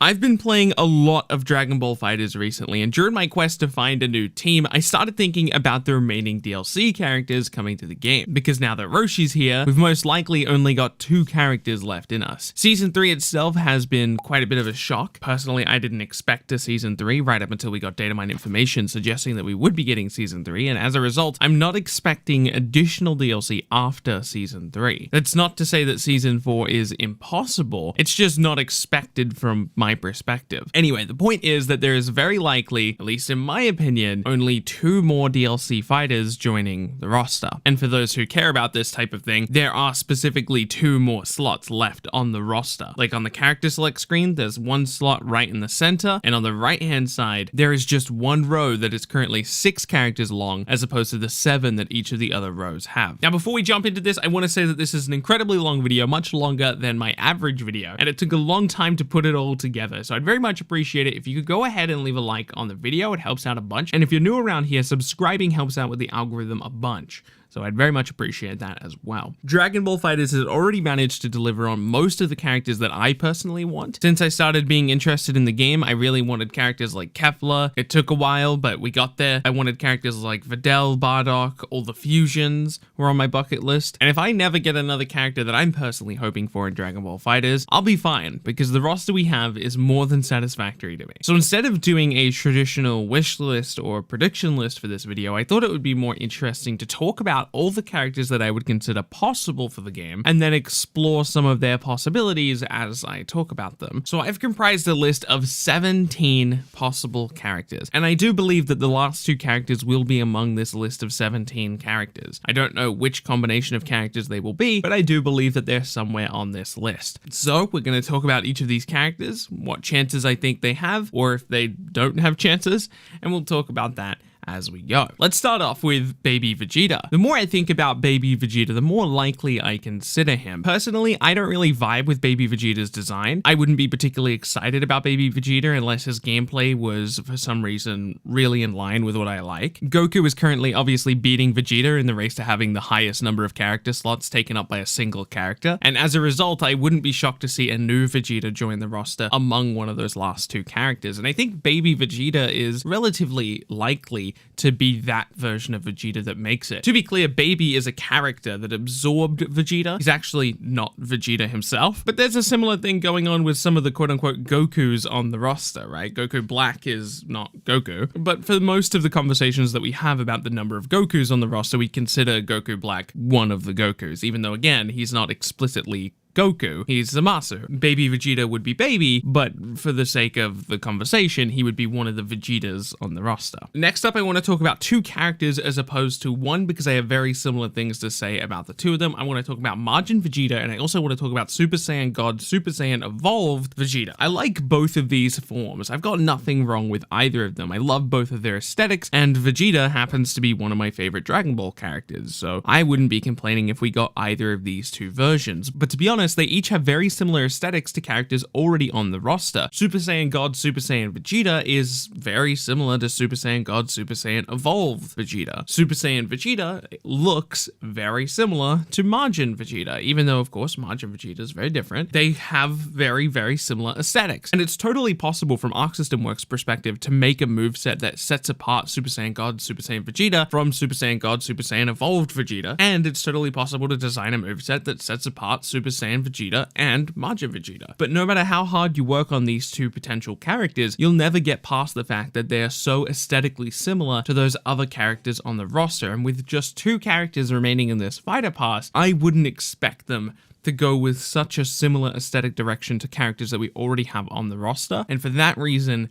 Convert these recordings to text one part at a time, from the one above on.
I've been playing a lot of Dragon Ball FighterZ recently, and during my quest to find a new team, I started thinking about the remaining DLC characters coming to the game, because now that Roshi's here, we've most likely only got 2 characters left in us. Season 3 itself has been quite a bit of a shock. Personally, I didn't expect a Season 3 right up until we got data mine information suggesting that we would be getting Season 3, and as a result, I'm not expecting additional DLC after Season 3. That's not to say that Season 4 is impossible, it's just not expected from my perspective. Anyway, the point is that there is very likely, at least in my opinion, only 2 more DLC fighters joining the roster. And for those who care about this type of thing, there are specifically 2 more slots left on the roster. Like on the character select screen, there's 1 slot right in the center, and on the right hand side, there is just 1 row that is currently 6 characters long, as opposed to the 7 that each of the other rows have. Now, before we jump into this, I want to say that this is an incredibly long video, much longer than my average video, and it took a long time to put it all together, so I'd very much appreciate it if you could go ahead and leave a like on the video. It helps out a bunch, and if you're new around here, subscribing helps out with the algorithm a bunch. So I'd very much appreciate that as well. Dragon Ball FighterZ has already managed to deliver on most of the characters that I personally want. Since I started being interested in the game, I really wanted characters like Kefla. It took a while, but we got there. I wanted characters like Videl, Bardock, all the fusions were on my bucket list. And if I never get another character that I'm personally hoping for in Dragon Ball FighterZ, I'll be fine, because the roster we have is more than satisfactory to me. So instead of doing a traditional wish list or prediction list for this video, I thought it would be more interesting to talk about all the characters that I would consider possible for the game, and then explore some of their possibilities as I talk about them. So I've comprised a list of 17 possible characters, and I do believe that the last 2 characters will be among this list of 17 characters. I don't know which combination of characters they will be, but I do believe that they're somewhere on this list. So we're going to talk about each of these characters, what chances I think they have, or if they don't have chances, and we'll talk about that as we go. Let's start off with Baby Vegeta. The more I think about Baby Vegeta, the more likely I consider him. Personally, I don't really vibe with Baby Vegeta's design. I wouldn't be particularly excited about Baby Vegeta unless his gameplay was, for some reason, really in line with what I like. Goku is currently obviously beating Vegeta in the race to having the highest number of character slots taken up by a single character, and as a result, I wouldn't be shocked to see a new Vegeta join the roster among one of those last 2 characters, and I think Baby Vegeta is relatively likely to be that version of Vegeta that makes it. To be clear, Baby is a character that absorbed Vegeta. He's actually not Vegeta himself, but there's a similar thing going on with some of the quote-unquote Gokus on the roster, right? Goku Black is not Goku, but for most of the conversations that we have about the number of Gokus on the roster, we consider Goku Black one of the Gokus, even though, again, he's not explicitly Goku, he's Zamasu. Baby Vegeta would be Baby, but for the sake of the conversation, he would be one of the Vegetas on the roster. Next up, I want to talk about 2 characters as opposed to 1, because I have very similar things to say about the 2 of them. I want to talk about Majin Vegeta, and I also want to talk about Super Saiyan God, Super Saiyan Evolved Vegeta. I like both of these forms. I've got nothing wrong with either of them. I love both of their aesthetics, and Vegeta happens to be one of my favorite Dragon Ball characters, so I wouldn't be complaining if we got either of these 2 versions. But to be honest, they each have very similar aesthetics to characters already on the roster. Super Saiyan God, Super Saiyan Vegeta is very similar to Super Saiyan God, Super Saiyan Evolved Vegeta. Super Saiyan Vegeta looks very similar to Majin Vegeta, even though, of course, Majin Vegeta is very different. They have very, very similar aesthetics, and it's totally possible from ArcSystemWorks' perspective to make a moveset that sets apart Super Saiyan God, Super Saiyan Vegeta from Super Saiyan God, Super Saiyan Evolved Vegeta, and it's totally possible to design a moveset that sets apart Super Saiyan Vegeta and Majin Vegeta. But no matter how hard you work on these 2 potential characters, you'll never get past the fact that they are so aesthetically similar to those other characters on the roster, and with just 2 characters remaining in this fighter pass, I wouldn't expect them to go with such a similar aesthetic direction to characters that we already have on the roster, and for that reason,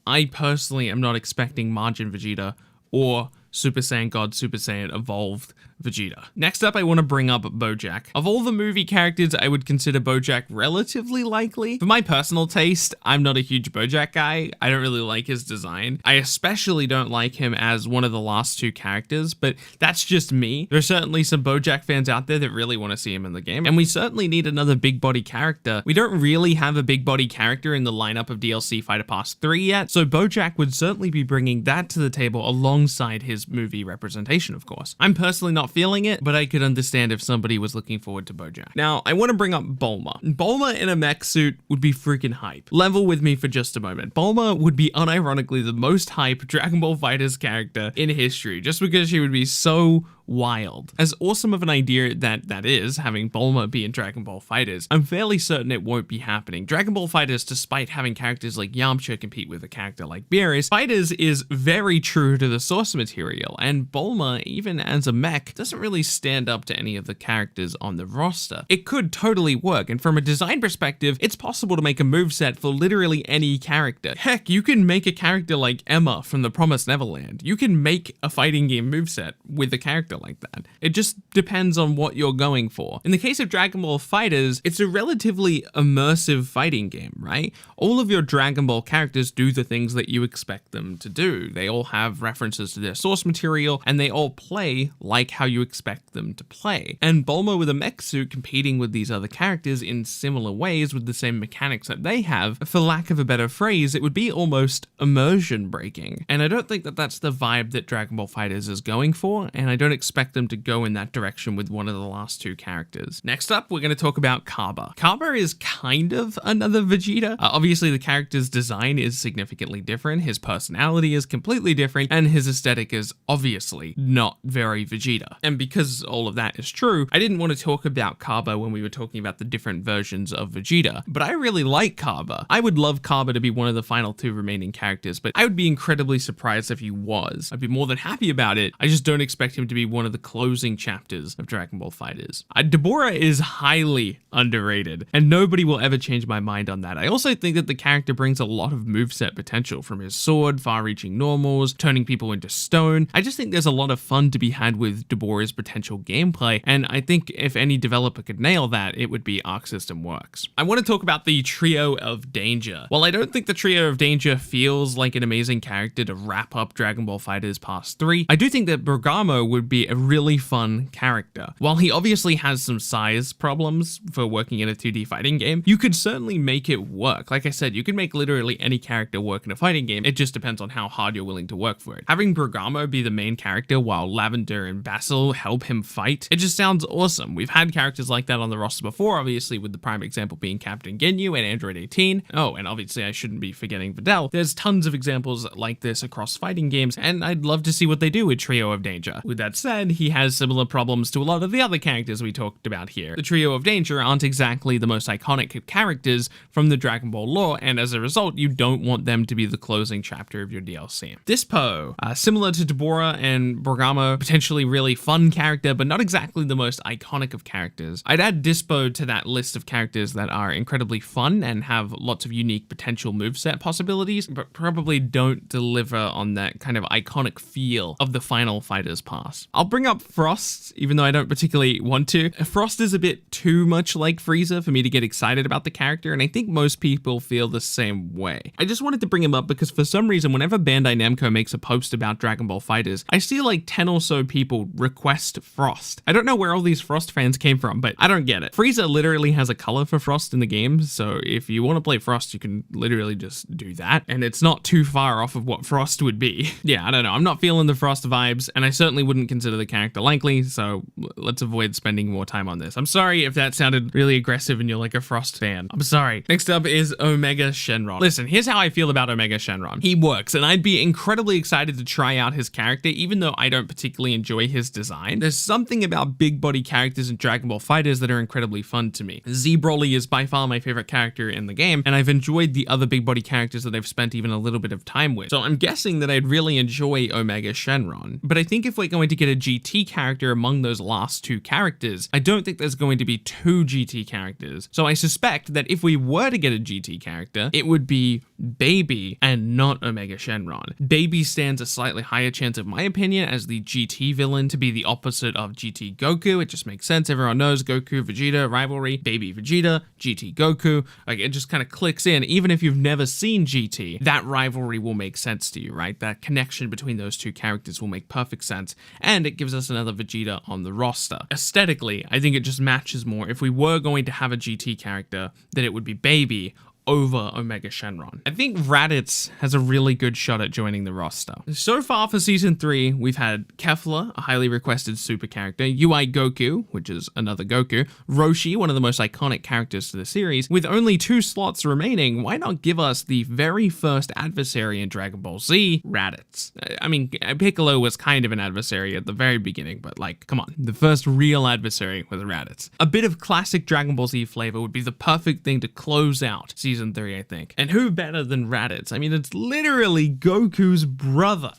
I personally am not expecting Majin Vegeta or Super Saiyan God, Super Saiyan Evolved Vegeta. Next up, I want to bring up Bojack. Of all the movie characters, I would consider Bojack relatively likely. For my personal taste, I'm not a huge Bojack guy. I don't really like his design. I especially don't like him as one of the last 2 characters, but that's just me. There's certainly some Bojack fans out there that really want to see him in the game, and we certainly need another big body character. We don't really have a big body character in the lineup of DLC Fighter Pass 3 yet, so Bojack would certainly be bringing that to the table alongside his movie representation, of course. I'm personally not not feeling it, but I could understand if somebody was looking forward to Bojack. Now, I want to bring up Bulma. Bulma in a mech suit would be freaking hype. Level with me for just a moment. Bulma would be unironically the most hype Dragon Ball FighterZ character in history, just because she would be so wild. As awesome of an idea that is, having Bulma be in Dragon Ball FighterZ, I'm fairly certain it won't be happening. Dragon Ball FighterZ, despite having characters like Yamcha compete with a character like Beerus, FighterZ is very true to the source material, and Bulma, even as a mech, doesn't really stand up to any of the characters on the roster. It could totally work, and from a design perspective, it's possible to make a moveset for literally any character. Heck, you can make a character like Emma from The Promised Neverland. You can make a fighting game moveset with a character like that. It just depends on what you're going for. In the case of Dragon Ball FighterZ, it's a relatively immersive fighting game, right? All of your Dragon Ball characters do the things that you expect them to do. They all have references to their source material, and they all play like how you expect them to play. And Bulma with a mech suit competing with these other characters in similar ways with the same mechanics that they have, for lack of a better phrase, it would be almost immersion breaking. And I don't think that that's the vibe that Dragon Ball FighterZ is going for, and I don't expect them to go in that direction with one of the last two characters. Next up, we're going to talk about Cabba. Cabba is kind of another Vegeta. Obviously, the character's design is significantly different, his personality is completely different, and his aesthetic is obviously not very Vegeta. And because all of that is true, I didn't want to talk about Cabba when we were talking about the different versions of Vegeta, but I really like Cabba. I would love Cabba to be one of the final two remaining characters, but I would be incredibly surprised if he was. I'd be more than happy about it. I just don't expect him to be one of the closing chapters of Dragon Ball FighterZ. Dabura is highly underrated, and nobody will ever change my mind on that. I also think that the character brings a lot of moveset potential, from his sword, far-reaching normals, turning people into stone. I just think there's a lot of fun to be had with Dabura's potential gameplay, and I think if any developer could nail that, it would be ArcSystemWorks. I want to talk about the Trio of Danger. While I don't think the Trio of Danger feels like an amazing character to wrap up Dragon Ball FighterZ Past 3, I do think that Bergamo would be a really fun character. While he obviously has some size problems for working in a 2D fighting game, you could certainly make it work. Like I said, you can make literally any character work in a fighting game. It just depends on how hard you're willing to work for it. Having Bergamo be the main character while Lavender and Basil help him fight, it just sounds awesome. We've had characters like that on the roster before, obviously with the prime example being Captain Ginyu and Android 18. Oh, and obviously I shouldn't be forgetting Videl. There's tons of examples like this across fighting games, and I'd love to see what they do with Trio of Danger. With that said, he has similar problems to a lot of the other characters we talked about here. The Trio of Danger aren't exactly the most iconic characters from the Dragon Ball lore, and as a result, you don't want them to be the closing chapter of your DLC. Dyspo, similar to Dabura and Bergamo, potentially really fun character, but not exactly the most iconic of characters. I'd add Dyspo to that list of characters that are incredibly fun and have lots of unique potential moveset possibilities, but probably don't deliver on that kind of iconic feel of the final FighterZ Pass. I'll bring up Frost, even though I don't particularly want to. Frost is a bit too much like Frieza for me to get excited about the character, and I think most people feel the same way. I just wanted to bring him up because for some reason, whenever Bandai Namco makes a post about Dragon Ball FighterZ, I see like 10 or so people request Frost. I don't know where all these Frost fans came from, but I don't get it. Frieza literally has a color for Frost in the game, so if you want to play Frost, you can literally just do that, and it's not too far off of what Frost would be. Yeah, I don't know. I'm not feeling the Frost vibes, and I certainly wouldn't consider the character likely, so let's avoid spending more time on this. I'm sorry if that sounded really aggressive and you're like a Frost fan. I'm sorry. Next up is Omega Shenron. Listen, here's how I feel about Omega Shenron. He works, and I'd be incredibly excited to try out his character, even though I don't particularly enjoy his design. There's something about big body characters in Dragon Ball FighterZ that are incredibly fun to me. Z Broly is by far my favorite character in the game, and I've enjoyed the other big body characters that I've spent even a little bit of time with. So I'm guessing that I'd really enjoy Omega Shenron. But I think if we're going to get a GT character among those last two characters, I don't think there's going to be two GT characters. So I suspect that if we were to get a GT character, it would be Baby and not Omega Shenron. Baby stands a slightly higher chance, of my opinion, as the GT villain to be the opposite of GT Goku. It just makes sense. Everyone knows Goku Vegeta rivalry, Baby Vegeta, GT Goku. Like, it just kind of clicks in. Even if you've never seen GT, that rivalry will make sense to you, right? That connection between those two characters will make perfect sense, and it gives us another Vegeta on the roster. Aesthetically, I think it just matches more. If we were going to have a GT character, then it would be Baby over Omega Shenron. I think Raditz has a really good shot at joining the roster. So far for Season 3, we've had Kefla, a highly requested super character, UI Goku, which is another Goku, Roshi, one of the most iconic characters to the series. With only 2 slots remaining, why not give us the very first adversary in Dragon Ball Z, Raditz? I mean, Piccolo was kind of an adversary at the very beginning, but like, come on, the first real adversary was Raditz. A bit of classic Dragon Ball Z flavor would be the perfect thing to close out Season 3, I think. And who better than Raditz? I mean, it's literally Goku's brother.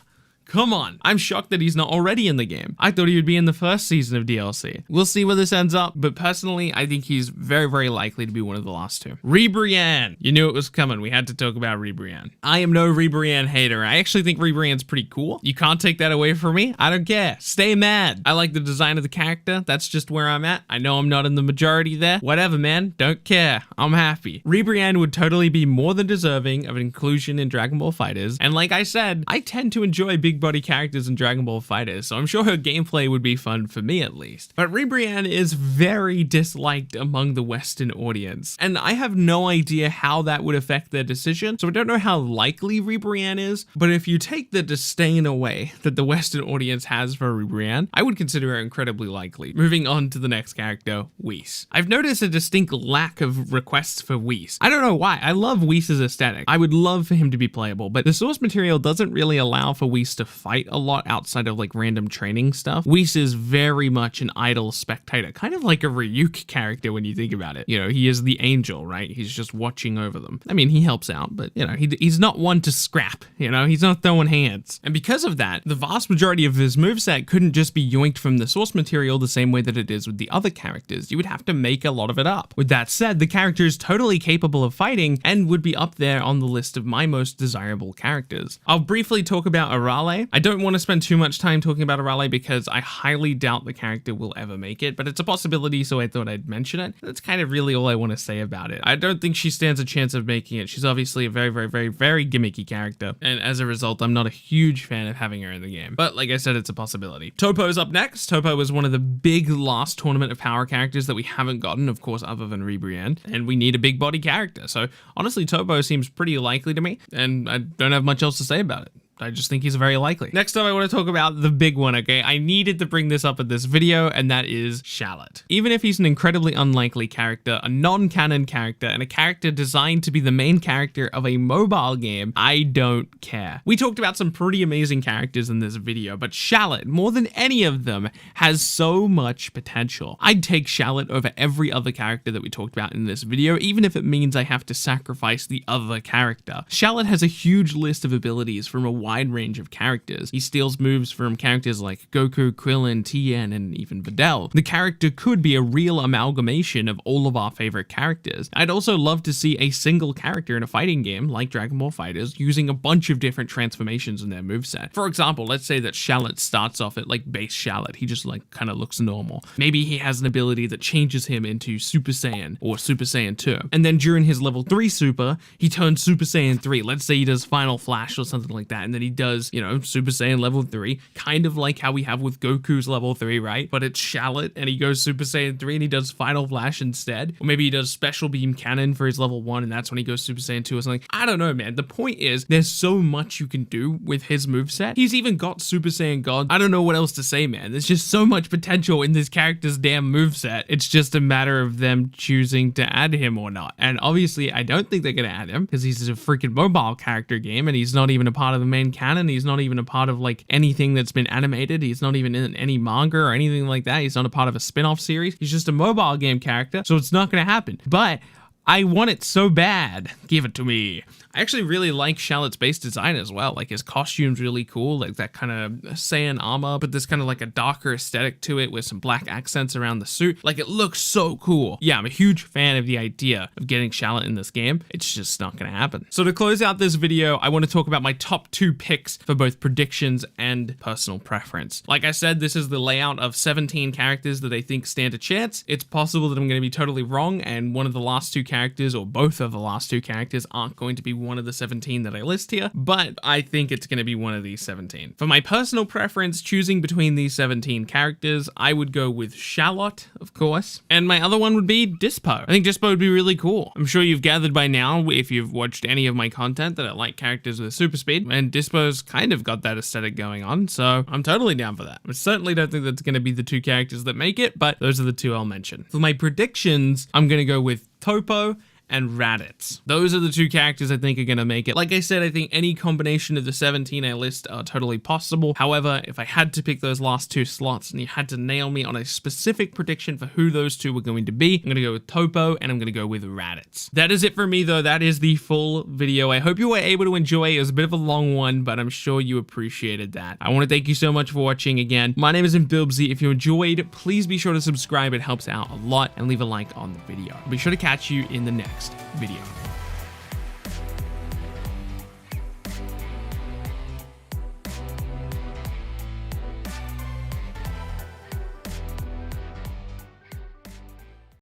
Come on. I'm shocked that he's not already in the game. I thought he would be in the first season of DLC. We'll see where this ends up, but personally, I think he's very, very likely to be one of the last 2. Ribrianne. You knew it was coming. We had to talk about Ribrianne. I am no Ribrianne hater. I actually think Ribrianne's pretty cool. You can't take that away from me. I don't care. Stay mad. I like the design of the character. That's just where I'm at. I know I'm not in the majority there. Whatever, man. Don't care. I'm happy. Ribrianne would totally be more than deserving of an inclusion in Dragon Ball FighterZ. And like I said, I tend to enjoy big body characters in Dragon Ball FighterZ, so I'm sure her gameplay would be fun for me at least. But Ribrianne is very disliked among the Western audience, and I have no idea how that would affect their decision, so I don't know how likely Ribrianne is, but if you take the disdain away that the Western audience has for Ribrianne, I would consider her incredibly likely. Moving on to the next character, Whis. I've noticed a distinct lack of requests for Whis. I don't know why. I love Whis' aesthetic. I would love for him to be playable, but the source material doesn't really allow for Whis to fight a lot outside of like random training stuff. Whis is very much an idle spectator, kind of like a Ryuk character when you think about it. You know, he is the angel, right? He's just watching over them. I mean, he helps out, but you know, he's not one to scrap, you know, he's not throwing hands. And because of that, the vast majority of his moveset couldn't just be yoinked from the source material the same way that it is with the other characters. You would have to make a lot of it up. With that said, the character is totally capable of fighting and would be up there on the list of my most desirable characters. I'll briefly talk about Arale. I don't want to spend too much time talking about Arale because I highly doubt the character will ever make it, but it's a possibility, so I thought I'd mention it. That's kind of really all I want to say about it. I don't think she stands a chance of making it. She's obviously a very, very, very, very gimmicky character, and as a result, I'm not a huge fan of having her in the game. But like I said, it's a possibility. Toppo's up next. Toppo was one of the big last Tournament of Power characters that we haven't gotten, of course, other than Ribrianne, and we need a big body character. So honestly, Toppo seems pretty likely to me, and I don't have much else to say about it. I just think he's very likely. Next up, I want to talk about the big one, okay? I needed to bring this up in this video, and that is Shallot. Even if he's an incredibly unlikely character, a non-canon character, and a character designed to be the main character of a mobile game, I don't care. We talked about some pretty amazing characters in this video, but Shallot, more than any of them, has so much potential. I'd take Shallot over every other character that we talked about in this video, even if it means I have to sacrifice the other character. Shallot has a huge list of abilities from a wide range of characters. He steals moves from characters like Goku, Krillin, Tien, and even Videl. The character could be a real amalgamation of all of our favorite characters. I'd also love to see a single character in a fighting game like Dragon Ball FighterZ using a bunch of different transformations in their moveset. For example, let's say that Shallot starts off at like base Shallot. He just like kind of looks normal. Maybe he has an ability that changes him into Super Saiyan or Super Saiyan 2. And then during his level 3 super, he turns Super Saiyan 3. Let's say he does Final Flash or something like that, and then he does, you know, Super Saiyan level 3, kind of like how we have with Goku's level 3, right? But it's Shallot, and he goes Super Saiyan 3, and he does Final Flash instead. Or maybe he does Special Beam Cannon for his level 1, and that's when he goes Super Saiyan 2 or something. I don't know, man. The point is, there's so much you can do with his moveset. He's even got Super Saiyan God. I don't know what else to say, man. There's just so much potential in this character's damn moveset. It's just a matter of them choosing to add him or not. And obviously, I don't think they're gonna add him, because he's a freaking mobile character game, and he's not even a part of the main canon. He's not even a part of like anything that's been animated. He's not even in any manga or anything like that. He's not a part of a spin-off series. He's just a mobile game character, so it's not gonna happen. But I want it so bad. Give it to me. I actually really like Shallot's base design as well. Like his costume's really cool, like that kind of Saiyan armor, but there's kind of like a darker aesthetic to it with some black accents around the suit. Like it looks so cool. Yeah, I'm a huge fan of the idea of getting Shallot in this game. It's just not gonna happen. So to close out this video, I want to talk about my top 2 picks for both predictions and personal preference. Like I said, this is the layout of 17 characters that I think stand a chance. It's possible that I'm gonna be totally wrong, and one of the last 2 characters characters, or both of the last two characters, aren't going to be one of the 17 that I list here, but I think it's going to be one of these 17. For my personal preference, choosing between these 17 characters, I would go with Shallot, of course, and my other one would be Dyspo. I think Dyspo would be really cool. I'm sure you've gathered by now, if you've watched any of my content, that I like characters with super speed, and Dyspo's kind of got that aesthetic going on, so I'm totally down for that. I certainly don't think that's going to be the two characters that make it, but those are the two I'll mention. For my predictions, I'm going to go with Toppo and Raditz. Those are the two characters I think are going to make it. Like I said, I think any combination of the 17 I list are totally possible. However, if I had to pick those last two slots and you had to nail me on a specific prediction for who those two were going to be, I'm going to go with Toppo and I'm going to go with Raditz. That is it for me though. That is the full video. I hope you were able to enjoy it. It was a bit of a long one, but I'm sure you appreciated that. I want to thank you so much for watching again. My name is Bilbzy. If you enjoyed, please be sure to subscribe. It helps out a lot, and leave a like on the video. I'll be sure to catch you in the next video.